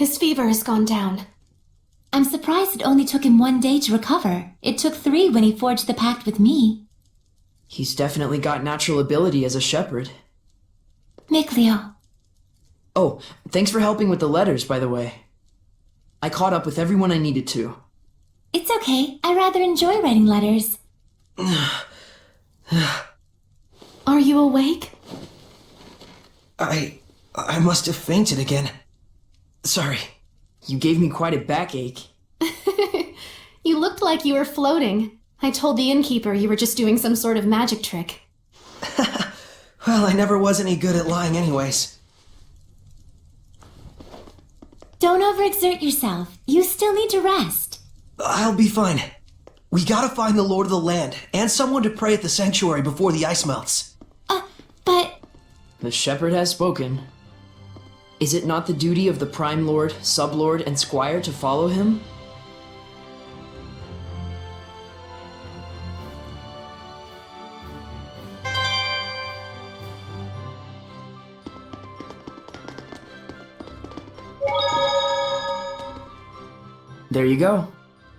His fever has gone down. I'm surprised it only took him 1 day to recover. It took 3 when he forged the pact with me. He's definitely got natural ability as a shepherd. Mikleo. Oh, thanks for helping with the letters, by the way. I caught up with everyone I needed to. It's okay. I rather enjoy writing letters. Are you awake? I must have fainted again. Sorry. You gave me quite a backache. You looked like you were floating. I told the innkeeper you were just doing some sort of magic trick. Well, I never was any good at lying anyways. Don't overexert yourself. You still need to rest. I'll be fine. We gotta find the Lord of the Land, and someone to pray at the sanctuary before the ice melts. But... The shepherd has spoken. Is it not the duty of the Prime Lord, Sublord, and Squire to follow him? There you go.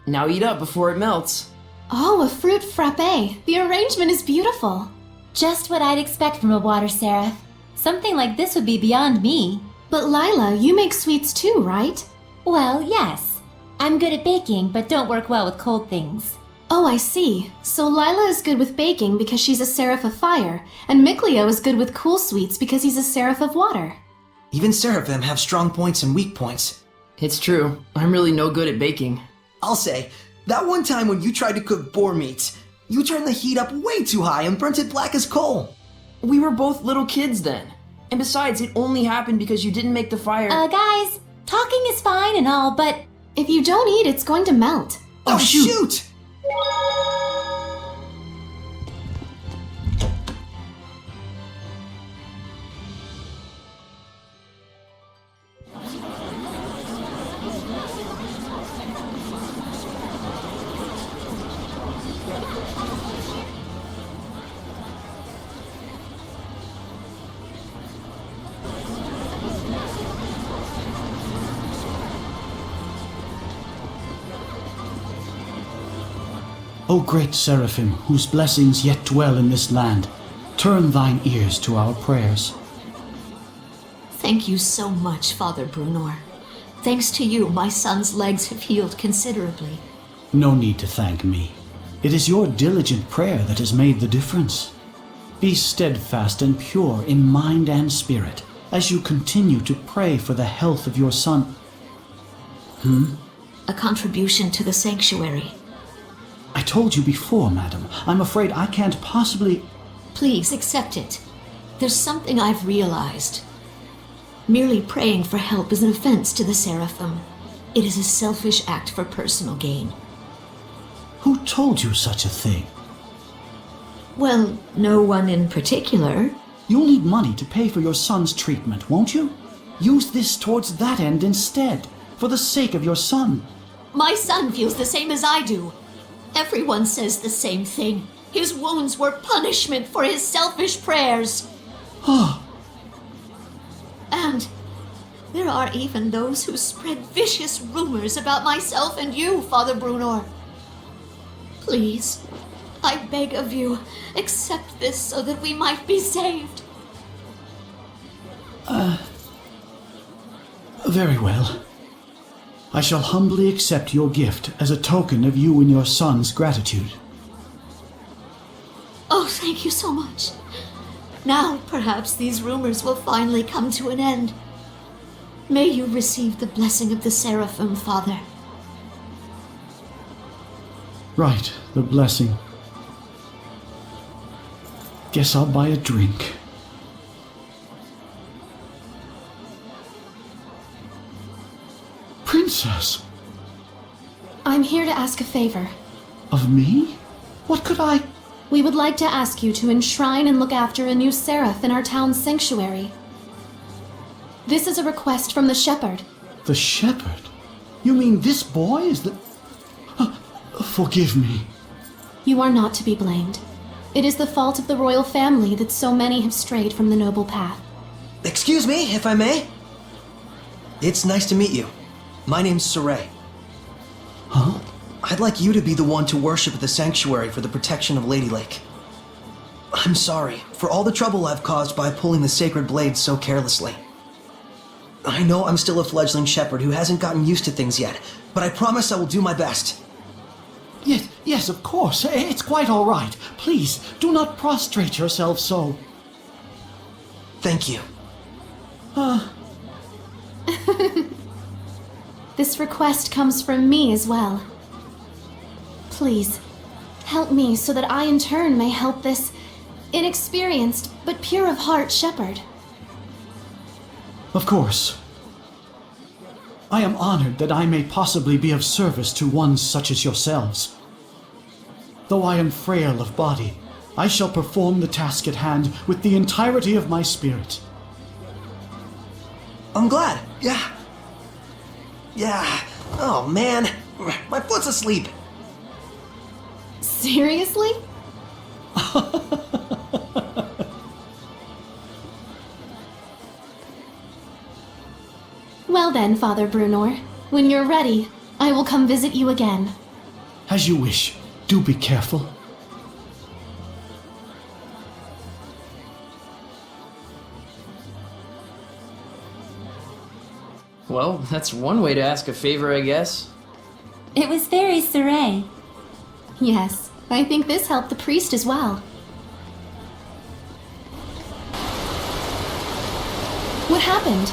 Now eat up before it melts. Oh, a fruit frappe. The arrangement is beautiful. Just what I'd expect from a water seraph. Something like this would be beyond me. But Lila, you make sweets too, right? Well, yes. I'm good at baking, but don't work well with cold things. Oh, I see. So Lila is good with baking because she's a seraph of fire, and Mikleo is good with cool sweets because he's a seraph of water. Even seraphim have strong points and weak points. It's true. I'm really no good at baking. I'll say, that one time when you tried to cook boar meat, you turned the heat up way too high and burnt it black as coal. We were both little kids then. And besides, it only happened because you didn't make the fire. Guys, talking is fine and all, but... If you don't eat, it's going to melt. Oh, shoot! O great Seraphim, whose blessings yet dwell in this land, turn thine ears to our prayers. Thank you so much, Father Brunor. Thanks to you, my son's legs have healed considerably. No need to thank me. It is your diligent prayer that has made the difference. Be steadfast and pure in mind and spirit as you continue to pray for the health of your son. A contribution to the sanctuary. I told you before, madam. I'm afraid I can't possibly... Please accept it. There's something I've realized. Merely praying for help is an offense to the Seraphim. It is a selfish act for personal gain. Who told you such a thing? Well, no one in particular. You'll need money to pay for your son's treatment, won't you? Use this towards that end instead, for the sake of your son. My son feels the same as I do. Everyone says the same thing. His wounds were punishment for his selfish prayers. And there are even those who spread vicious rumors about myself and you, Father Brunor. Please, I beg of you, accept this so that we might be saved. Very well. I shall humbly accept your gift as a token of you and your son's gratitude. Oh, thank you so much. Now, perhaps these rumors will finally come to an end. May you receive the blessing of the Seraphim, Father. Right, the blessing. Guess I'll buy a drink. Princess! I'm here to ask a favor. Of me? What could I... We would like to ask you to enshrine and look after a new seraph in our town's sanctuary. This is a request from the shepherd. The shepherd? You mean this boy is the... Forgive me. You are not to be blamed. It is the fault of the royal family that so many have strayed from the noble path. Excuse me, if I may? It's nice to meet you. My name's Saray. Huh? I'd like you to be the one to worship at the sanctuary for the protection of Lady Lake. I'm sorry for all the trouble I've caused by pulling the sacred blade so carelessly. I know I'm still a fledgling shepherd who hasn't gotten used to things yet, but I promise I will do my best. Yes, of course. It's quite all right. Please, do not prostrate yourself so. Thank you. This request comes from me as well. Please, help me so that I in turn may help this inexperienced but pure of heart shepherd. Of course. I am honored that I may possibly be of service to one such as yourselves. Though I am frail of body, I shall perform the task at hand with the entirety of my spirit. I'm glad. Yeah. Oh man, my foot's asleep. Seriously? Well then, Father Brunor, when you're ready, I will come visit you again. As you wish. Do be careful. Well, that's one way to ask a favor, I guess. It was very Saray. Yes, I think this helped the priest as well. What happened?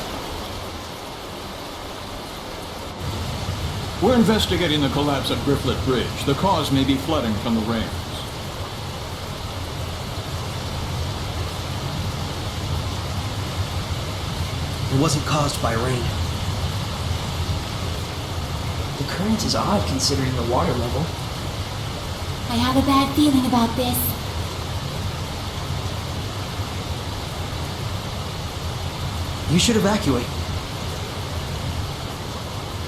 We're investigating the collapse of Grifflet Bridge. The cause may be flooding from the rains. It wasn't caused by rain. The current is odd considering the water level. I have a bad feeling about this. You should evacuate.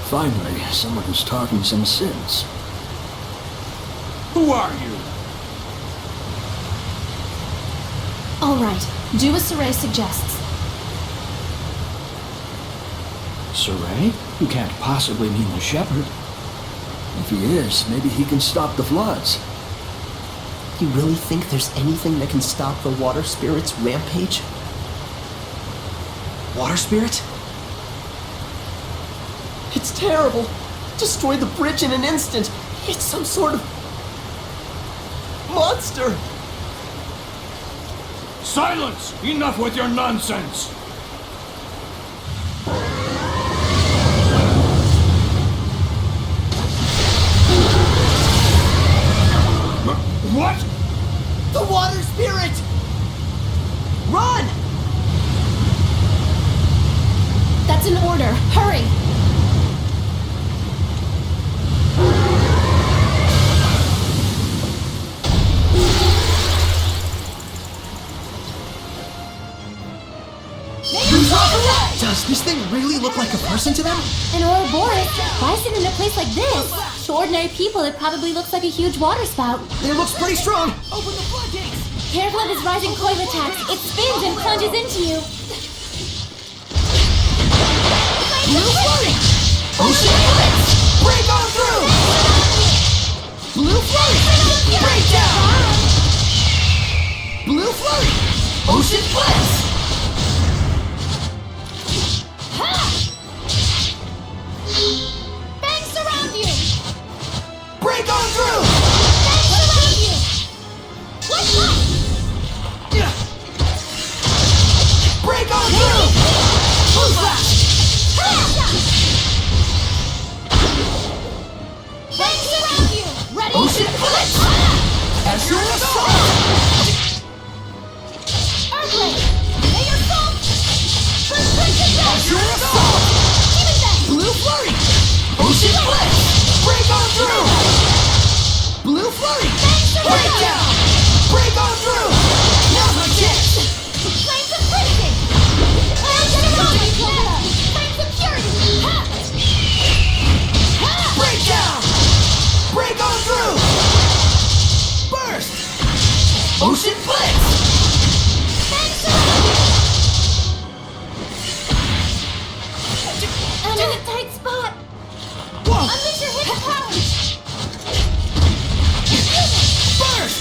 Finally, someone who's talking some sense. Who are you? All right, do as Saray suggests. Saray? You can't possibly mean the shepherd. If he is, maybe he can stop the floods. You really think there's anything that can stop the water spirit's rampage? Water spirit? It's terrible. Destroyed the bridge in an instant. It's some sort of monster. Silence! Enough with your nonsense! What? The water spirit! Run! That's an order. Hurry! Does this thing really look like a person to them? An Ouroboros? Why sit in a place like this? To ordinary people, it probably looks like a huge water spout. It looks pretty strong! Open the floodgates! Careful of his rising coil attacks. It spins and plunges into you. Blue flooding! Ocean blitz! Break on through! Blue flooding! Break down! Blue flooding! Ocean blitz! Banks around you! Break on through! Banks around you! What? Break on through! Blue flash! Banks around you! Ready? Ocean blitz! Azure assault! Earthquake! I'm in a tight spot. Whoa! Unleash your hidden power. Burst!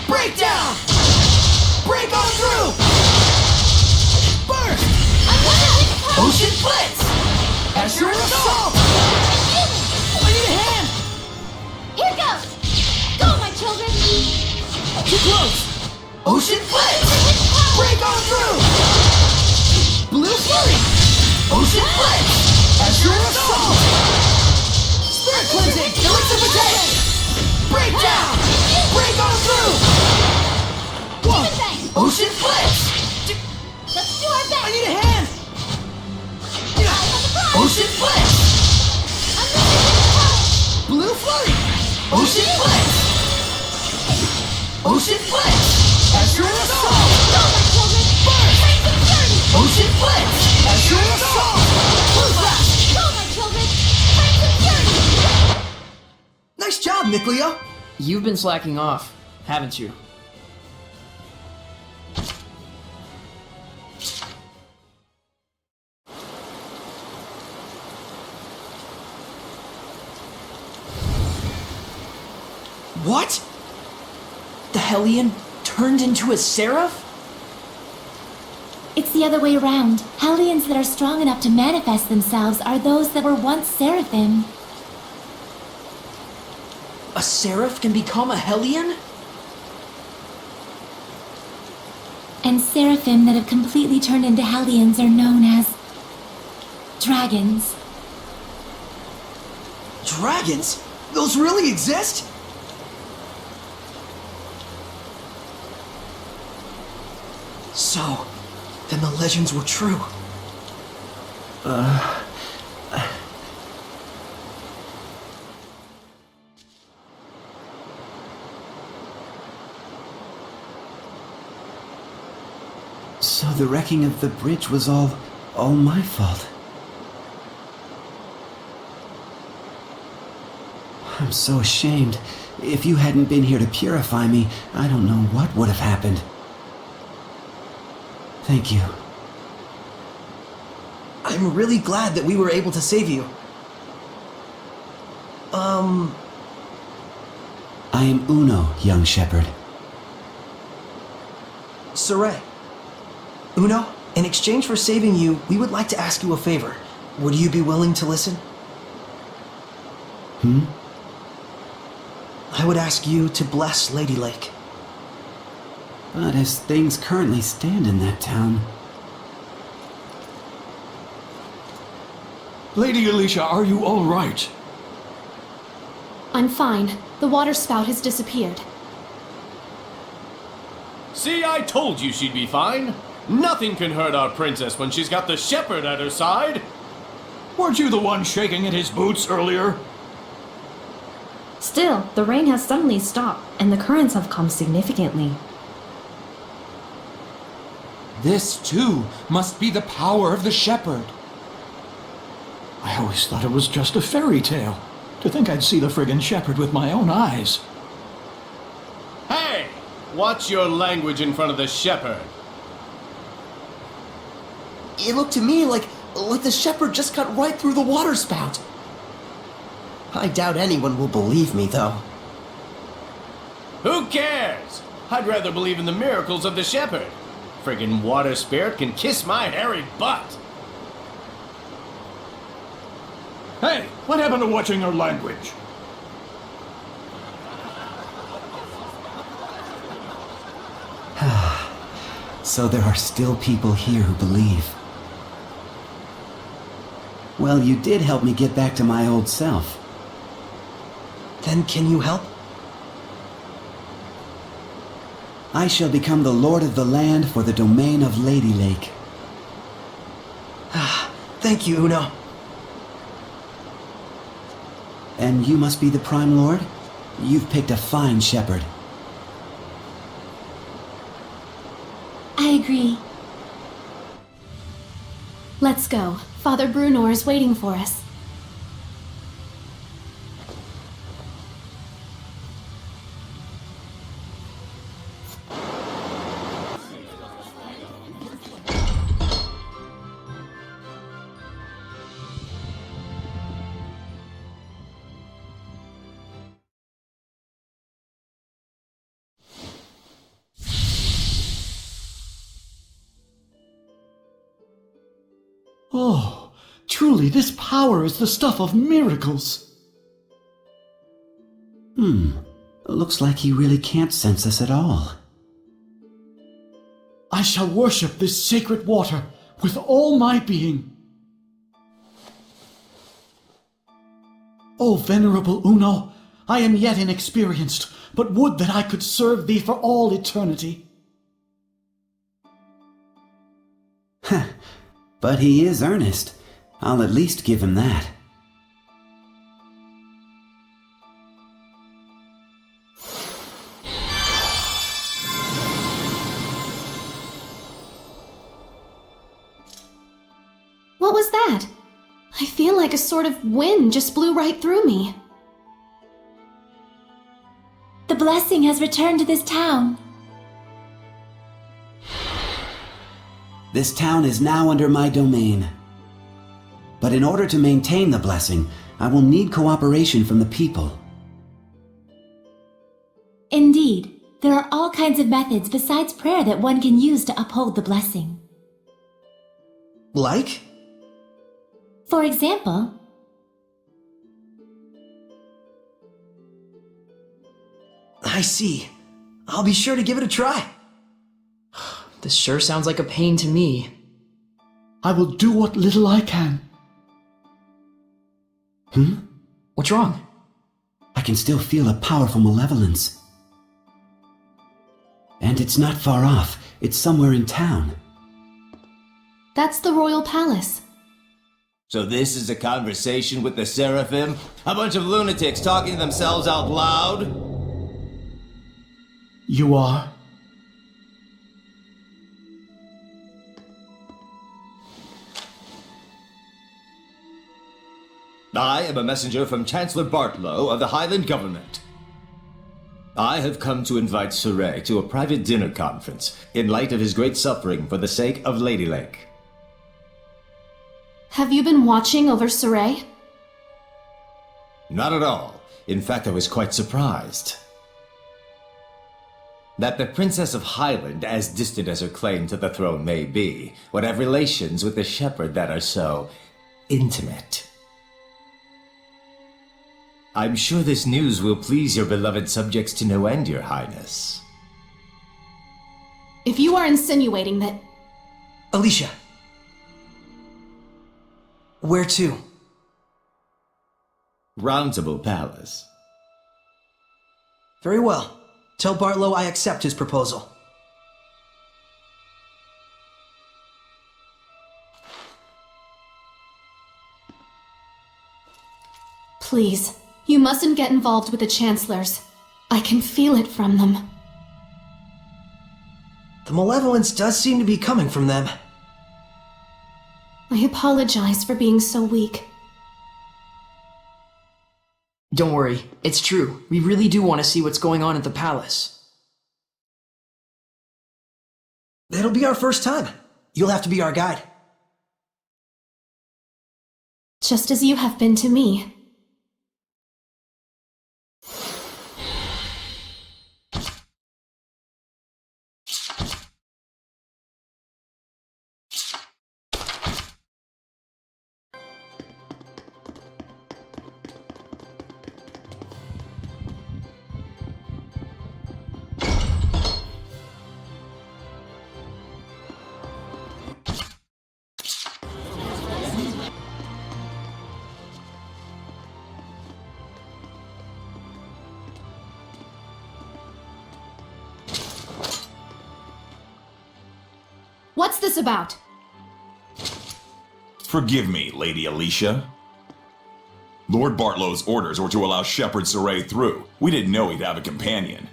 Breakdown! Break on through! Burst! Unleash your hidden power. Ocean Blitz! Azure Assault! I need a hand! Here goes. Go, my children. Too close! Ocean Blitz! Break on through! Blue Flurry! Ocean Blitz! Azure Assault! Spirit Cleansing! Elixir Protect! Breakdown! Break on through! Whoa! Ocean Blitz! Let's do our I best. need a hand! Ocean Blitz! Blue Flurry! Ocean Blitz! Ocean Blitz! Azure Assault! Go, my children. Burst! Rain security. Ocean Blitz! Azure Assault! Blue Flash! Go, my children. Rain security. Nice job, Nickleo! You've been slacking off, haven't you? What? The Hellion turned into a seraph? It's the other way around. Hellions that are strong enough to manifest themselves are those that were once seraphim. A seraph can become a Hellion? And seraphim that have completely turned into hellions are known as dragons. Dragons? Those really exist? So, then the legends were true. So the wrecking of the bridge was all my fault. I'm so ashamed. If you hadn't been here to purify me, I don't know what would have happened. Thank you. I'm really glad that we were able to save you. I am Uno, young shepherd. Saray. Uno, in exchange for saving you, we would like to ask you a favor. Would you be willing to listen? I would ask you to bless Lady Lake. But as things currently stand in that town... Lady Alicia, are you all right? I'm fine. The water spout has disappeared. See, I told you she'd be fine. Nothing can hurt our princess when she's got the shepherd at her side. Weren't you the one shaking at his boots earlier? Still, the rain has suddenly stopped, and the currents have calmed significantly. This, too, must be the power of the shepherd. I always thought it was just a fairy tale. To think I'd see the friggin' shepherd with my own eyes. Hey! Watch your language in front of the shepherd. It looked to me like the shepherd just cut right through the water spout. I doubt anyone will believe me, though. Who cares? I'd rather believe in the miracles of the shepherd. Friggin' water spirit can kiss my hairy butt. Hey, what happened to watching your language? So there are still people here who believe. Well, you did help me get back to my old self. Then can you help? I shall become the lord of the land for the domain of Lady Lake. Thank you, Uno. And you must be the Prime Lord? You've picked a fine shepherd. I agree. Let's go. Father Brunor is waiting for us. Oh, truly this power is the stuff of miracles. Looks like he really can't sense us at all. I shall worship this sacred water with all my being. O venerable Uno, I am yet inexperienced, but would that I could serve thee for all eternity. But he is earnest. I'll at least give him that. What was that? I feel like a sort of wind just blew right through me. The blessing has returned to this town. This town is now under my domain. But in order to maintain the blessing, I will need cooperation from the people. Indeed, there are all kinds of methods besides prayer that one can use to uphold the blessing. Like? For example, I see. I'll be sure to give it a try. This sure sounds like a pain to me. I will do what little I can. What's wrong? I can still feel a powerful malevolence. And it's not far off. It's somewhere in town. That's the royal palace. So this is a conversation with the Seraphim? A bunch of lunatics talking to themselves out loud? You are? I am a messenger from Chancellor Bartlow of the Highland Government. I have come to invite Saray to a private dinner conference in light of his great suffering for the sake of Lady Lake. Have you been watching over Saray? Not at all. In fact, I was quite surprised. That the Princess of Highland, as distant as her claim to the throne may be, would have relations with the shepherd that are so intimate. I'm sure this news will please your beloved subjects to no end, Your Highness. If you are insinuating that... Alicia. Where to? Roundtable Palace. Very well. Tell Bartlow I accept his proposal. Please, you mustn't get involved with the Chancellors. I can feel it from them. The malevolence does seem to be coming from them. I apologize for being so weak. Don't worry, it's true. We really do want to see what's going on at the palace. It'll be our first time. You'll have to be our guide. Just as you have been to me. What's this about? Forgive me, Lady Alicia. Lord Bartlow's orders were to allow Shepherd Saray through. We didn't know he'd have a companion.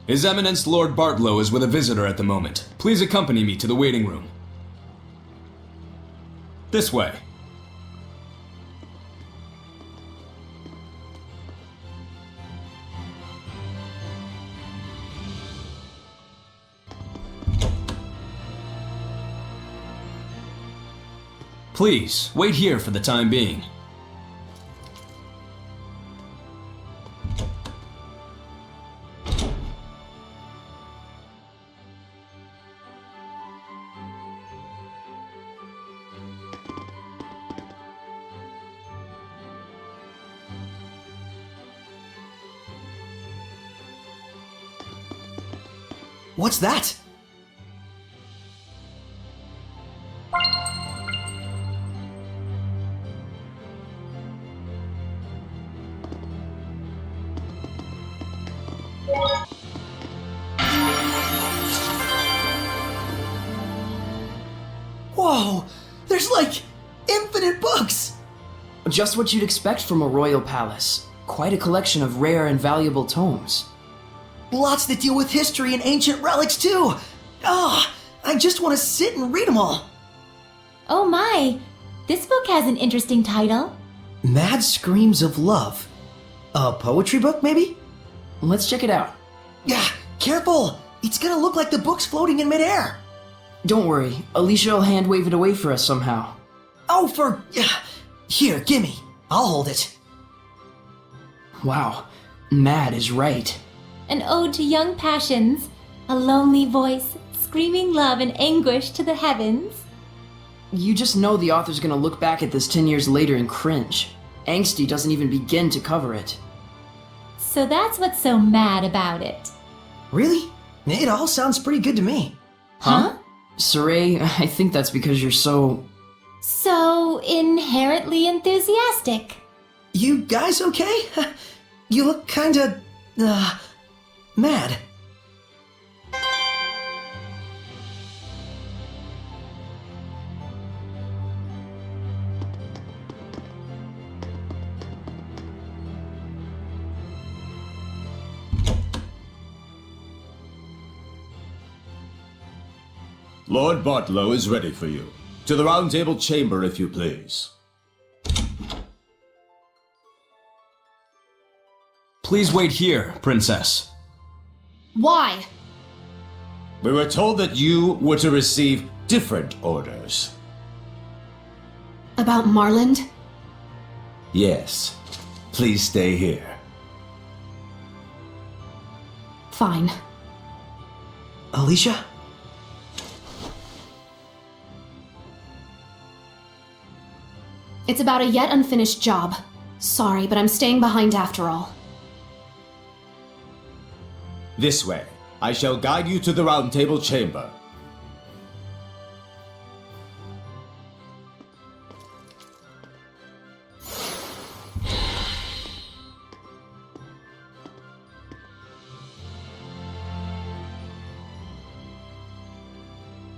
His Eminence Lord Bartlow is with a visitor at the moment. Please accompany me to the waiting room. This way. Please, wait here for the time being. What's that? Whoa! There's like infinite books! Just what you'd expect from a royal palace. Quite a collection of rare and valuable tomes. Lots that deal with history and ancient relics too! Ah, I just want to sit and read them all! Oh my! This book has an interesting title. Mad Screams of Love. A poetry book, maybe? Let's check it out. Yeah, careful! It's gonna look like the book's floating in midair! Don't worry, Alicia will hand wave it away for us somehow. Oh, Here, gimme. I'll hold it. Wow, Mad is right. An ode to young passions, a lonely voice, screaming love and anguish to the heavens. You just know the author's gonna look back at this 10 years later and cringe. Angsty doesn't even begin to cover it. So that's what's so mad about it. Really? It all sounds pretty good to me. Huh? Saray, I think that's because you're so inherently enthusiastic. You guys okay? You look kinda, mad. Lord Bartlow is ready for you. To the Round Table chamber, if you please. Please wait here, Princess. Why? We were told that you were to receive different orders. About Marland? Yes. Please stay here. Fine. Alicia? It's about a yet unfinished job. Sorry, but I'm staying behind after all. This way. I shall guide you to the Round Table chamber.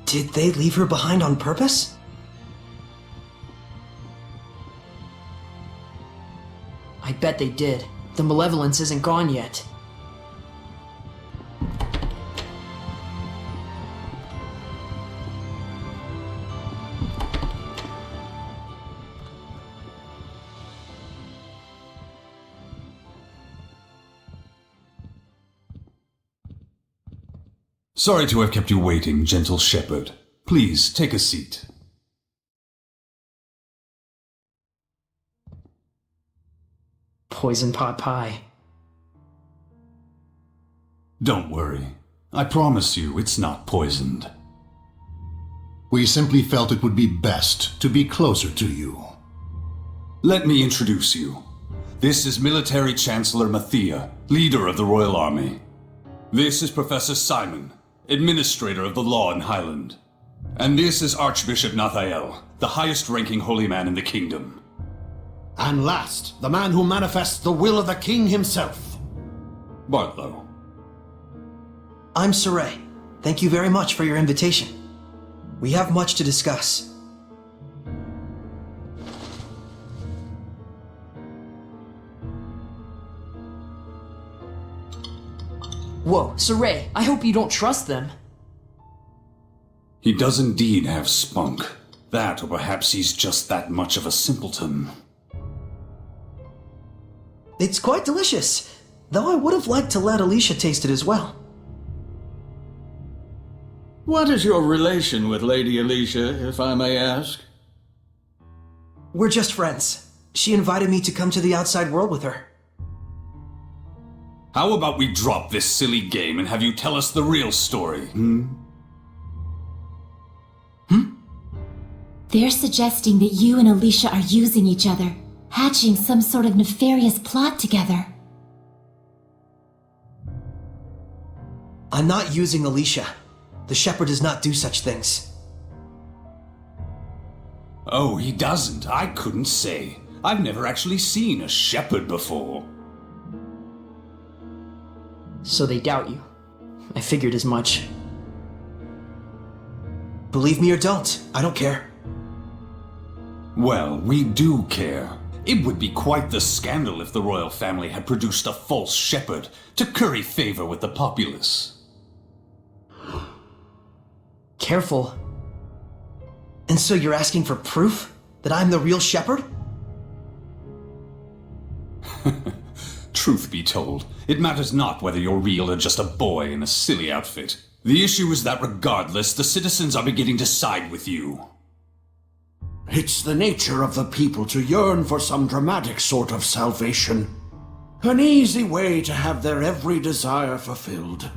Did they leave her behind on purpose? I bet they did. The malevolence isn't gone yet. Sorry to have kept you waiting, gentle shepherd. Please, take a seat. Poison pot pie. Don't worry. I promise you it's not poisoned. We simply felt it would be best to be closer to you. Let me introduce you. This is Military Chancellor Mathia, leader of the Royal Army. This is Professor Simon, administrator of the law in Highland. And this is Archbishop Nathael, the highest-ranking holy man in the kingdom. And last, the man who manifests the will of the king himself. Bartlow. I'm Saray. Thank you very much for your invitation. We have much to discuss. Whoa, Saray, I hope you don't trust them. He does indeed have spunk. That, or perhaps he's just that much of a simpleton. It's quite delicious, though I would have liked to let Alicia taste it as well. What is your relation with Lady Alicia, if I may ask? We're just friends. She invited me to come to the outside world with her. How about we drop this silly game and have you tell us the real story, They're suggesting that you and Alicia are using each other, hatching some sort of nefarious plot together. I'm not using Alicia. The shepherd does not do such things. Oh, he doesn't. I couldn't say. I've never actually seen a shepherd before. So they doubt you. I figured as much. Believe me or don't, I don't care. Well, we do care. It would be quite the scandal if the royal family had produced a false shepherd to curry favor with the populace. Careful. And so you're asking for proof that I'm the real shepherd? Truth be told, it matters not whether you're real or just a boy in a silly outfit. The issue is that regardless, the citizens are beginning to side with you. It's the nature of the people to yearn for some dramatic sort of salvation. An easy way to have their every desire fulfilled.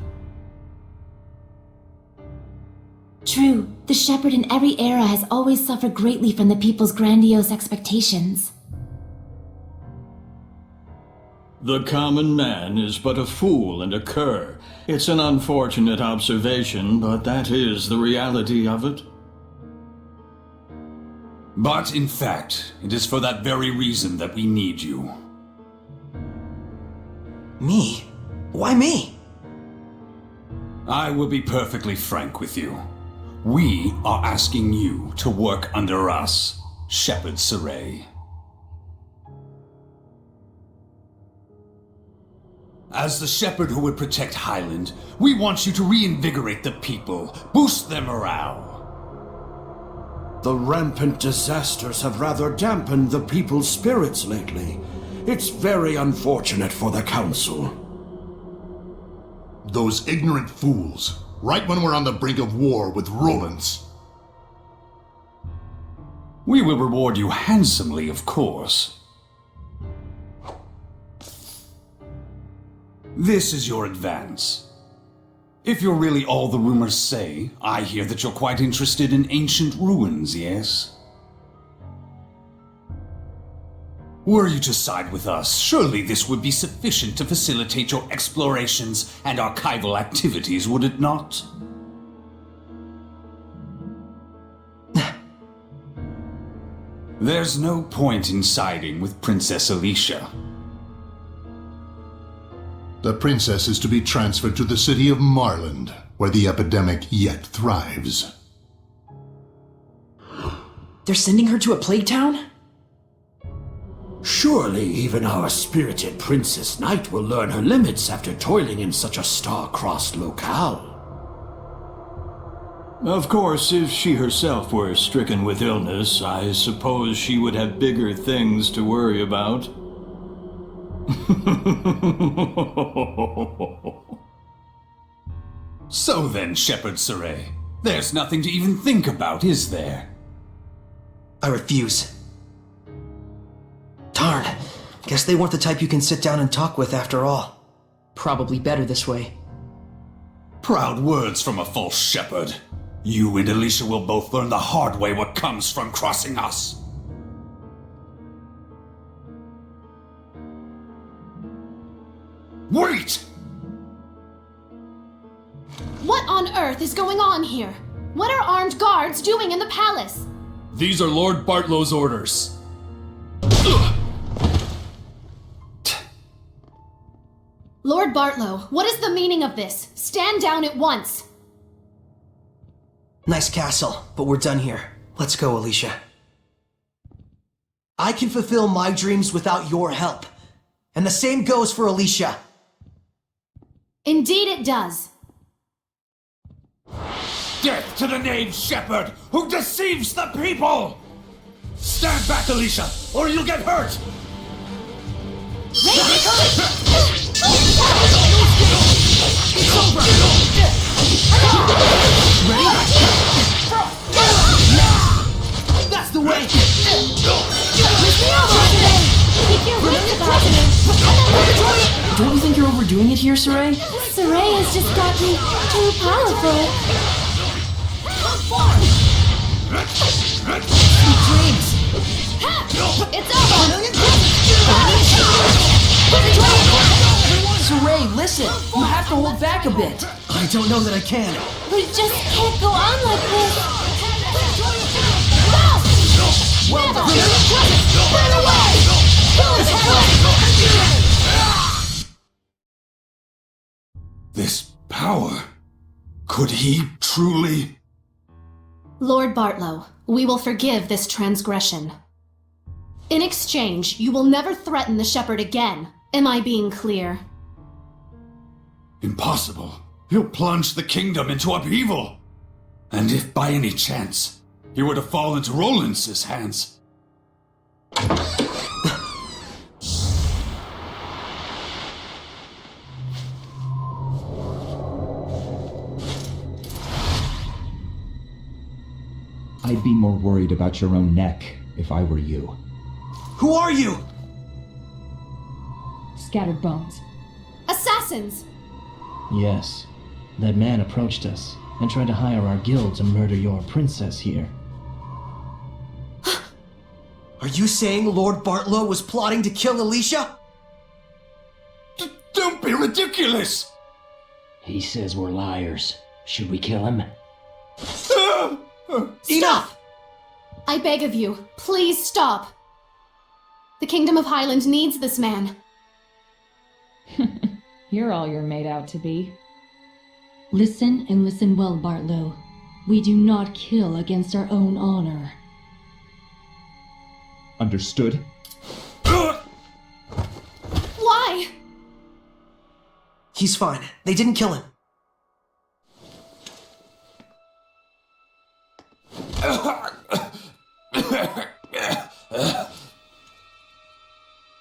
True, the shepherd in every era has always suffered greatly from the people's grandiose expectations. The common man is but a fool and a cur. It's an unfortunate observation, but that is the reality of it. But in fact, it is for that very reason that we need you. Me? Why me? I will be perfectly frank with you. We are asking you to work under us, Shepherd Saray. As the shepherd who would protect Highland, we want you to reinvigorate the people, boost their morale. The rampant disasters have rather dampened the people's spirits lately. It's very unfortunate for the council. Those ignorant fools. Right when we're on the brink of war with Romans. We will reward you handsomely, of course. This is your advance. If you're really all the rumors say, I hear that you're quite interested in ancient ruins, yes? Were you to side with us, surely this would be sufficient to facilitate your explorations and archival activities, would it not? There's no point in siding with Princess Alicia. The princess is to be transferred to the city of Marland, where the epidemic yet thrives. They're sending her to a plague town? Surely even our spirited Princess Knight will learn her limits after toiling in such a star-crossed locale. Of course, if she herself were stricken with illness, I suppose she would have bigger things to worry about. So then, Shepherd Saray, there's nothing to even think about, is there? I refuse. Darn. Guess they weren't the type you can sit down and talk with after all. Probably better this way. Proud words from a false shepherd. You and Alicia will both learn the hard way what comes from crossing us. Wait! What on earth is going on here? What are armed guards doing in the palace? These are Lord Bartlow's orders. Lord Bartlow, what is the meaning of this? Stand down at once! Nice castle, but we're done here. Let's go, Alicia. I can fulfill my dreams without your help. And the same goes for Alicia. Indeed it does. Death to the knave shepherd who deceives the people! Stand back, Alicia, or you'll get hurt! It's over! Ready? That's the way! Don't you think you're overdoing it here, Saray? Saray has just gotten too powerful. Dreams! It's over! Saray, listen! You have to hold back a bit. I don't know that I can. We just can't go on like this. Well done. Burn away! This power. Could he truly? Lord Bartlow, we will forgive this transgression. In exchange, you will never threaten the shepherd again. Am I being clear? Impossible. He'll plunge the kingdom into upheaval. And if by any chance he were to fall into Roland's hands. I'd be more worried about your own neck if I were you. Who are you? Scattered bones. Assassins! Yes. That man approached us and tried to hire our guild to murder your princess here. Are you saying Lord Bartlow was plotting to kill Alicia? Don't be ridiculous! He says we're liars. Should we kill him? Stop! I beg of you, please stop. The Kingdom of Highland needs this man. You're all you're made out to be. Listen and listen well, Bartlow. We do not kill against our own honor. Understood? Why? He's fine. They didn't kill him.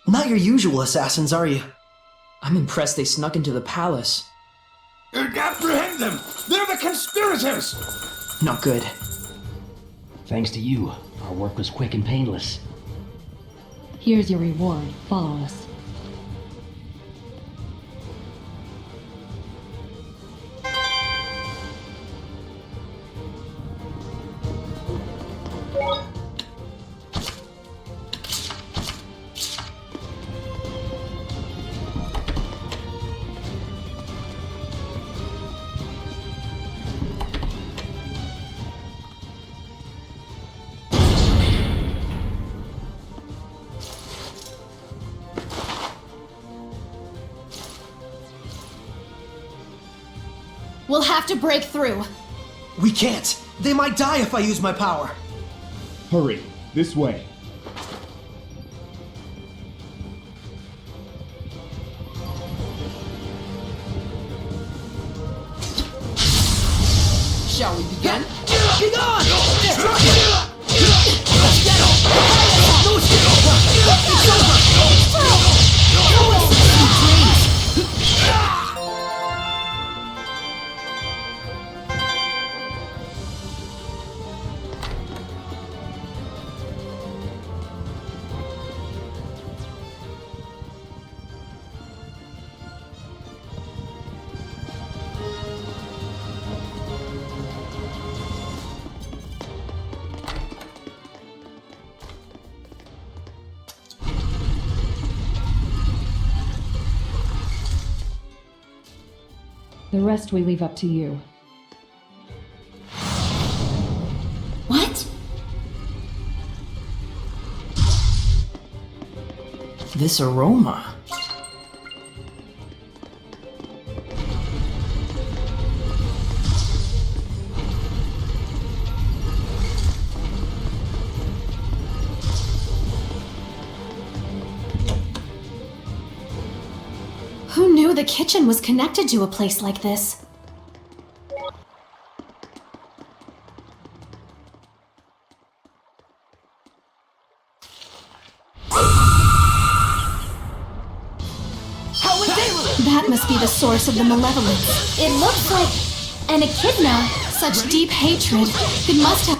Not your usual assassins, are you? I'm impressed they snuck into the palace. Apprehend them! They're the conspirators! Not good. Thanks to you, our work was quick and painless. Here's your reward. Follow us. We'll have to break through. We can't. They might die if I use my power. Hurry, this way. Shall we begin? Be gone! The rest we leave up to you. What? This aroma. Who knew the kitchen was connected to a place like this? That must be the source of the malevolence. It looks like an echidna. Such deep hatred. It must have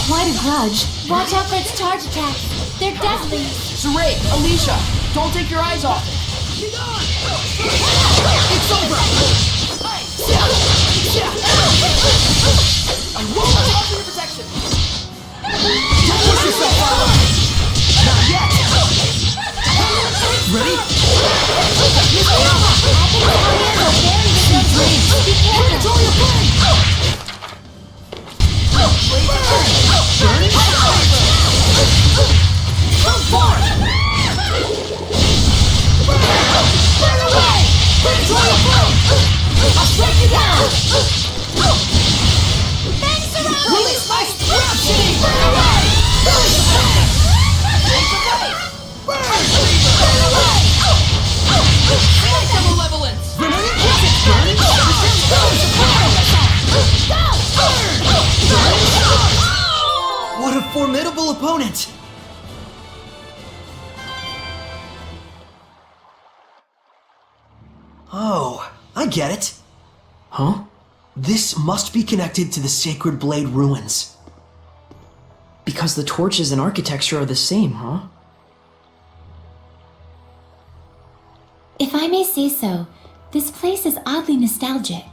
quite a grudge. Watch out for its charge attacks. They're deadly. Saray, Alicia, don't take your eyes off it. It's over! I won't offer your protection. Don't push yourself, Bartlow! Not yet! Ready? formidable opponent! Oh, I get it. Huh? This must be connected to the Sacred Blade ruins. Because the torches and architecture are the same, huh? If I may say so, this place is oddly nostalgic.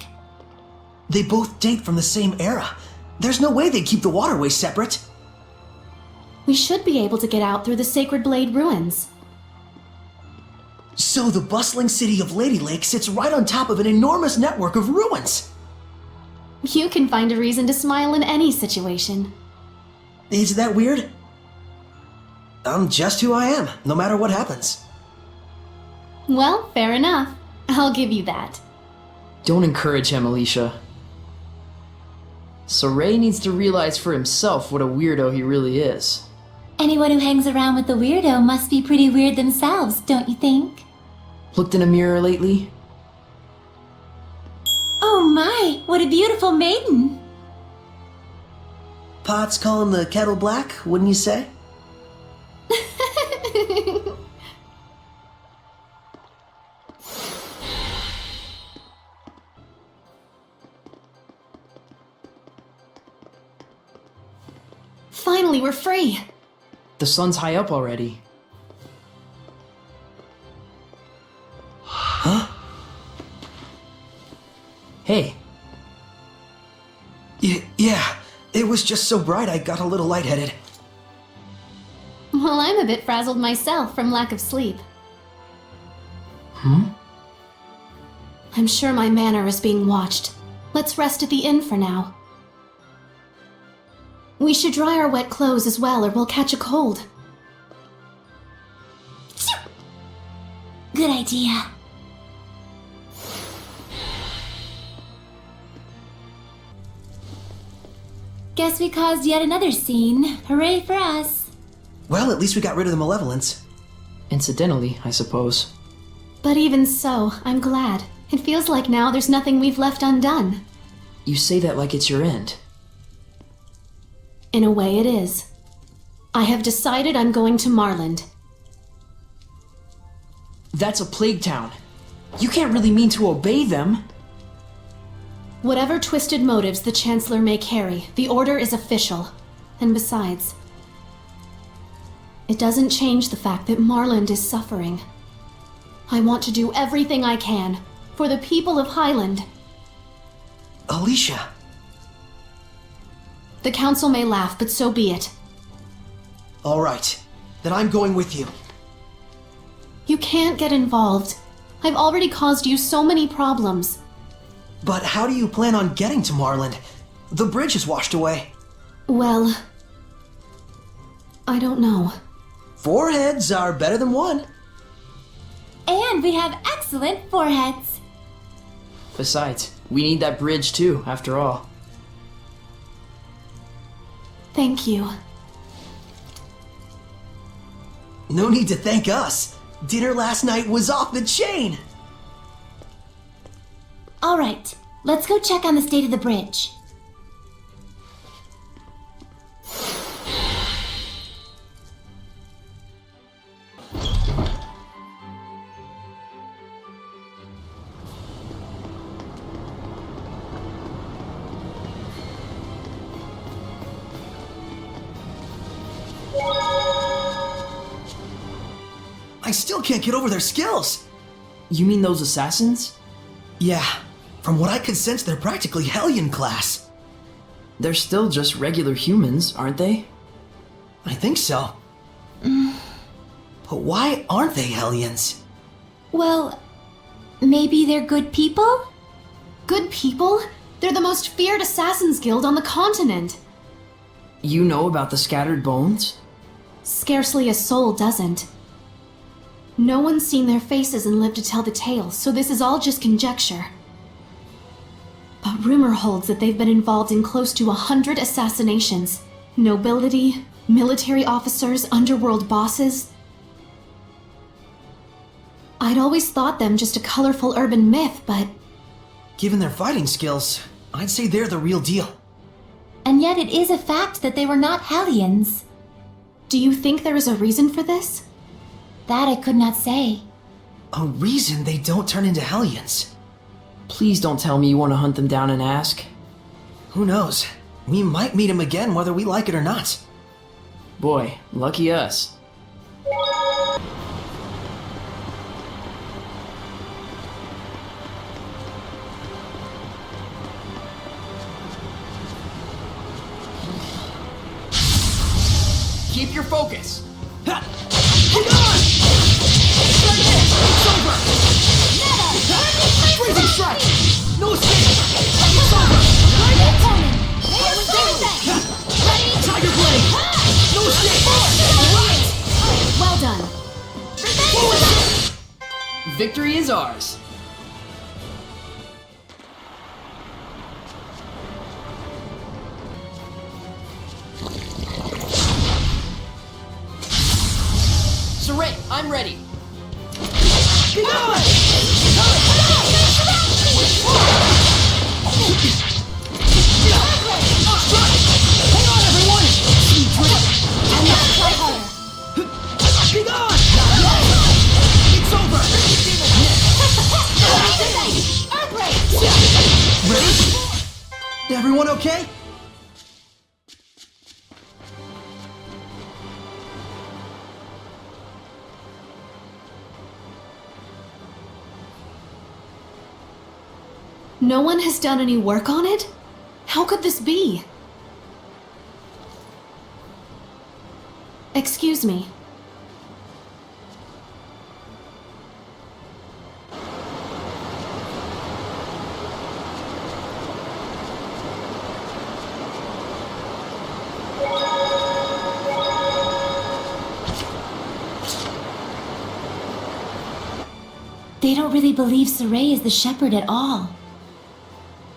They both date from the same era. There's no way they'd keep the waterways separate. We should be able to get out through the Sacred Blade ruins. So the bustling city of Lady Lake sits right on top of an enormous network of ruins. You can find a reason to smile in any situation. Is that weird? I'm just who I am, no matter what happens. Well, fair enough. I'll give you that. Don't encourage him, Alicia. Saray needs to realize for himself what a weirdo he really is. Anyone who hangs around with the weirdo must be pretty weird themselves, don't you think? Looked in a mirror lately? Oh my, what a beautiful maiden! Pots calling the kettle black, wouldn't you say? Finally, we're free! The sun's high up already. Huh? Hey. Yeah, it was just so bright I got a little lightheaded. Well, I'm a bit frazzled myself from lack of sleep. I'm sure my manor is being watched. Let's rest at the inn for now. We should dry our wet clothes as well, or we'll catch a cold. Good idea. Guess we caused yet another scene. Hooray for us. Well, at least we got rid of the malevolence. Incidentally, I suppose. But even so, I'm glad. It feels like now there's nothing we've left undone. You say that like it's your end. In a way, it is. I have decided I'm going to Marland. That's a plague town. You can't really mean to obey them. Whatever twisted motives the Chancellor may carry, the order is official. And besides, it doesn't change the fact that Marland is suffering. I want to do everything I can for the people of Highland. Alicia. The Council may laugh, but so be it. All right, then I'm going with you. You can't get involved. I've already caused you so many problems. But how do you plan on getting to Marland? The bridge is washed away. Well, I don't know. 4 heads are better than 1. And we have excellent foreheads. Besides, we need that bridge too, after all. Thank you. No need to thank us. Dinner last night was off the chain. All right, let's go check on the state of the bridge. I still can't get over their skills. You mean those assassins? Yeah, from what I could sense, they're practically Hellion class. They're still just regular humans, aren't they? I think so. But why aren't they Hellions? Well, maybe they're good people? Good people? They're the most feared assassins guild on the continent. You know about the scattered bones? Scarcely a soul doesn't. No one's seen their faces and lived to tell the tale, so this is all just conjecture. But rumor holds that they've been involved in close to 100 assassinations. Nobility, military officers, underworld bosses. I'd always thought them just a colorful urban myth, but... Given their fighting skills, I'd say they're the real deal. And yet it is a fact that they were not Hellions. Do you think there is a reason for this? That I could not say. A reason they don't turn into Hellions? Please don't tell me you want to hunt them down and ask. Who knows? We might meet him again whether we like it or not. Boy, lucky us. Keep your focus. Ha! Hold on! Strike it! It's over! Freezing strike! No escape! It's over! Tiger blade! No escape! Well done. Victory is ours. Saray, I'm ready. Be gone! Hang on, everyone! And now try harder. Be gone! It's over! Ready? Everyone okay? No one has done any work on it? How could this be? Excuse me. They don't really believe Saray is the shepherd at all.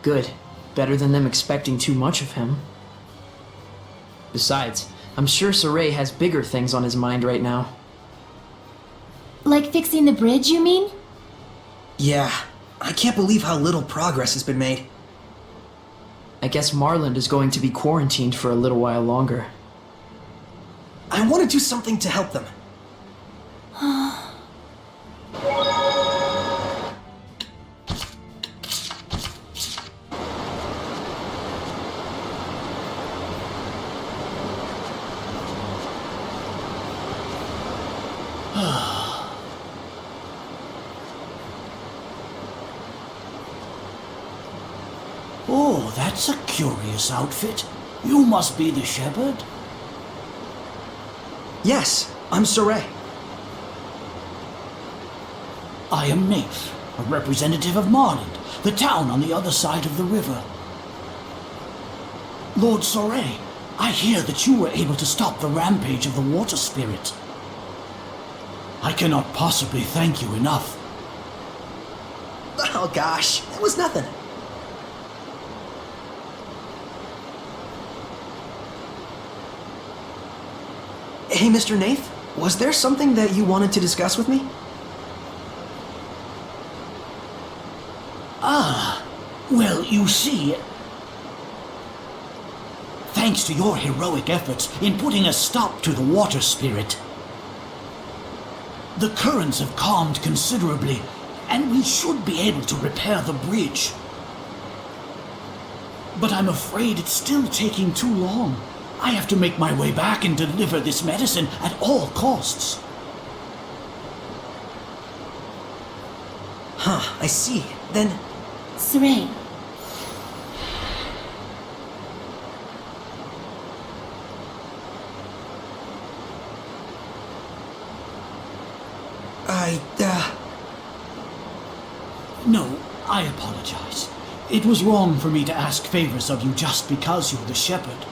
Good. Better than them expecting too much of him. Besides, I'm sure Saray has bigger things on his mind right now. Like fixing the bridge, you mean? Yeah. I can't believe how little progress has been made. I guess Marland is going to be quarantined for a little while longer. I want to do something to help them. Oh, that's a curious outfit. You must be the shepherd. Yes, I'm Saray. I am Naif, a representative of Marland, the town on the other side of the river. Lord Saray, I hear that you were able to stop the rampage of the water spirit. I cannot possibly thank you enough. Oh gosh, that was nothing. Hey, Mr. Nath, was there something that you wanted to discuss with me? Ah, well, you see, thanks to your heroic efforts in putting a stop to the water spirit, the currents have calmed considerably, and we should be able to repair the bridge. But I'm afraid it's still taking too long. I have to make my way back and deliver this medicine at all costs. Huh, I see. Then... Saray. No, I apologize. It was wrong for me to ask favors of you just because you're the shepherd.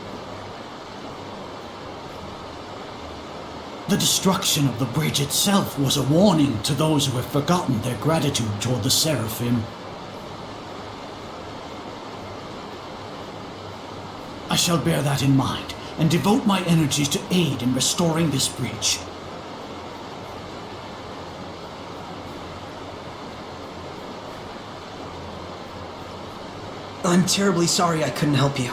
The destruction of the bridge itself was a warning to those who have forgotten their gratitude toward the Seraphim. I shall bear that in mind and devote my energies to aid in restoring this bridge. I'm terribly sorry I couldn't help you.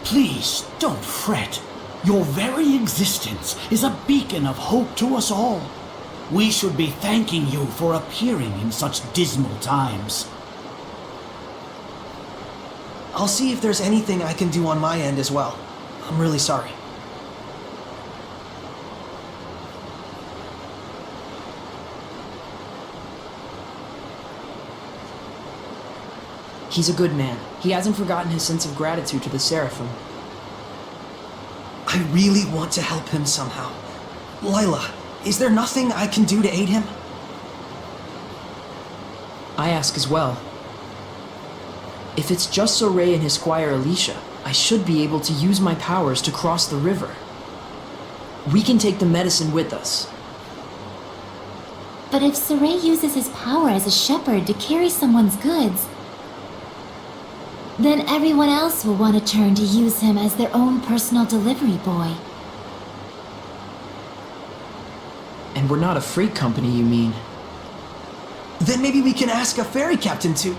Please, don't fret. Your very existence is a beacon of hope to us all. We should be thanking you for appearing in such dismal times. I'll see if there's anything I can do on my end as well. I'm really sorry. He's a good man. He hasn't forgotten his sense of gratitude to the Seraphim. I really want to help him somehow. Lila, is there nothing I can do to aid him? I ask as well. If it's just Soray and his squire Alicia, I should be able to use my powers to cross the river. We can take the medicine with us. But if Soray uses his power as a shepherd to carry someone's goods, then everyone else will want to turn to use him as their own personal delivery boy. And we're not a freight company, you mean? Then maybe we can ask a ferry captain to...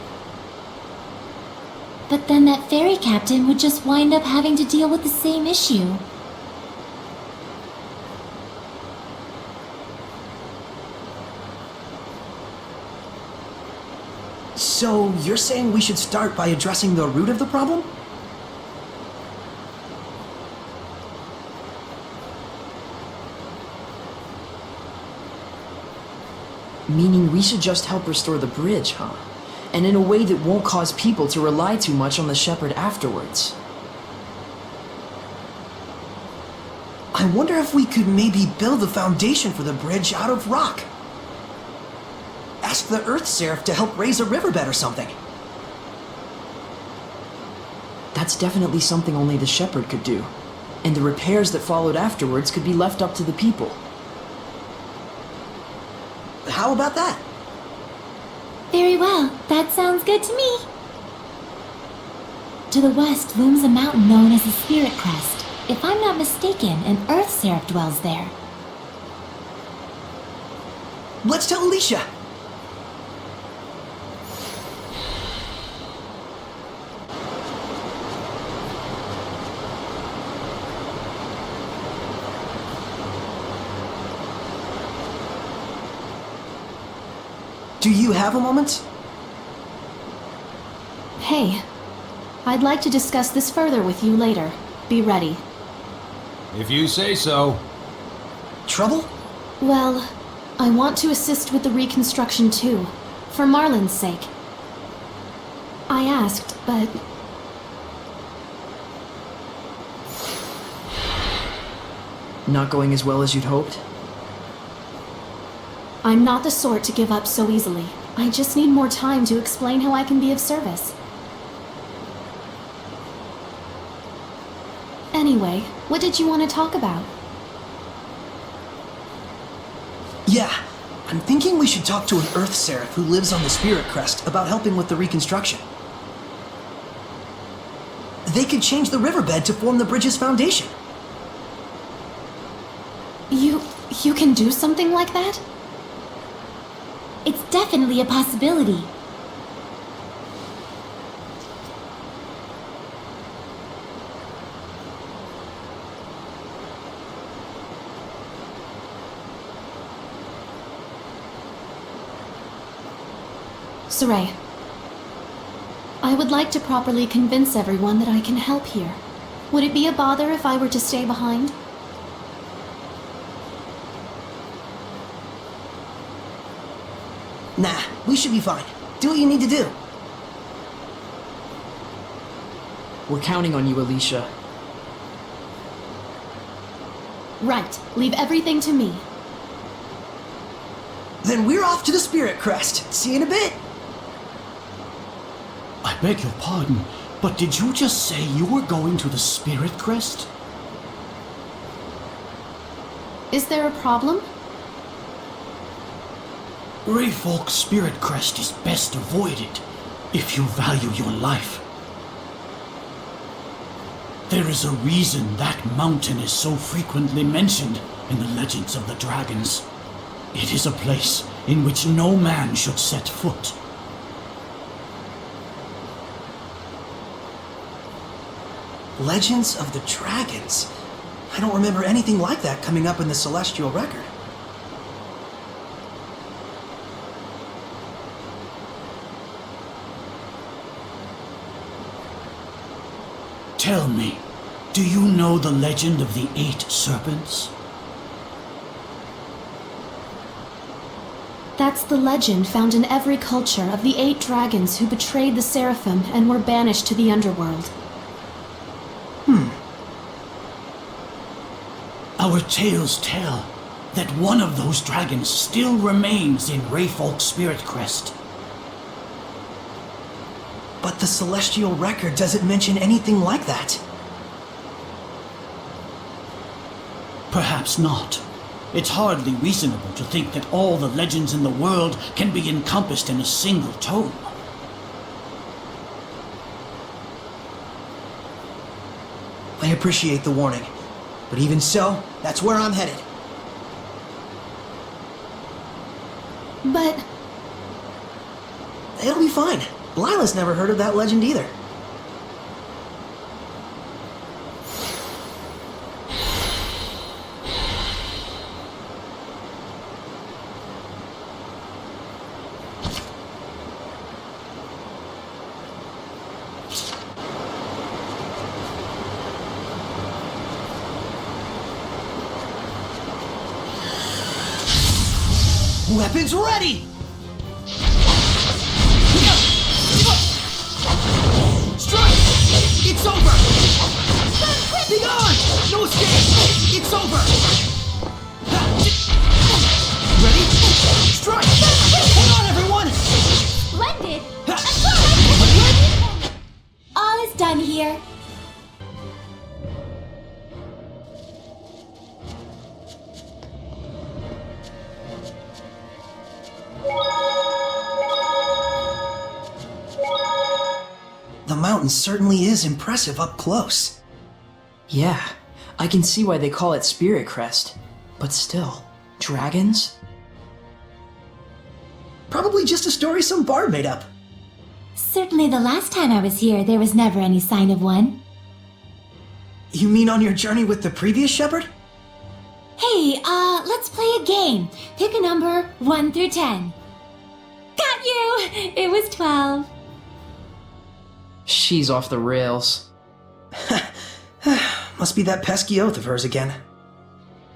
But then that ferry captain would just wind up having to deal with the same issue. So, you're saying we should start by addressing the root of the problem? Meaning we should just help restore the bridge, huh? And in a way that won't cause people to rely too much on the shepherd afterwards. I wonder if we could maybe build the foundation for the bridge out of rock. Ask the Earth Seraph to help raise a riverbed or something. That's definitely something only the shepherd could do. And the repairs that followed afterwards could be left up to the people. How about that? Very well, that sounds good to me. To the west looms a mountain known as the Spirit Crest. If I'm not mistaken, an Earth Seraph dwells there. Let's tell Alicia! Do you have a moment? Hey, I'd like to discuss this further with you later. Be ready. If you say so. Trouble? Well, I want to assist with the reconstruction too, for Marlin's sake. I asked, but... Not going as well as you'd hoped? I'm not the sort to give up so easily. I just need more time to explain how I can be of service. Anyway, what did you want to talk about? Yeah, I'm thinking we should talk to an Earth Seraph who lives on the Spirit Crest about helping with the reconstruction. They could change the riverbed to form the bridge's foundation. You can do something like that? It's definitely a possibility. Soray, I would like to properly convince everyone that I can help here. Would it be a bother if I were to stay behind? Nah, we should be fine. Do what you need to do. We're counting on you, Alicia. Right. Leave everything to me. Then we're off to the Spirit Crest. See you in a bit. I beg your pardon, but did you just say you were going to the Spirit Crest? Is there a problem? Greyfolk's Spirit Crest is best avoided if you value your life. There is a reason that mountain is so frequently mentioned in the legends of the dragons. It is a place in which no man should set foot. Legends of the Dragons? I don't remember anything like that coming up in the Celestial Record. Tell me, do you know the legend of the 8 serpents? That's the legend found in every culture of the 8 dragons who betrayed the Seraphim and were banished to the underworld. Our tales tell that one of those dragons still remains in Rayfolk's Spirit Crest. But the Celestial Record doesn't mention anything like that. Perhaps not. It's hardly reasonable to think that all the legends in the world can be encompassed in a single tome. I appreciate the warning, but even so, that's where I'm headed. But... It'll be fine. Lila's never heard of that legend either. Weapons ready! Strike! It's over! Be gone! No escape! It's over! Ready? Strike! Hang on, everyone! Splendid! All is done here. The mountain certainly is impressive up close. Yeah, I can see why they call it Spirit Crest. But still, dragons? Probably just a story some bard made up. Certainly the last time I was here, there was never any sign of one. You mean on your journey with the previous shepherd? Hey, let's play a game. Pick a number 1 through 10. Got you! It was 12. She's off the rails. Must be that pesky oath of hers again.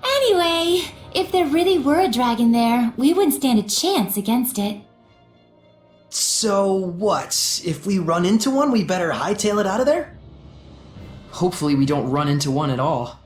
Anyway, if there really were a dragon there, we wouldn't stand a chance against it. So what? If we run into one, we better hightail it out of there? Hopefully we don't run into one at all.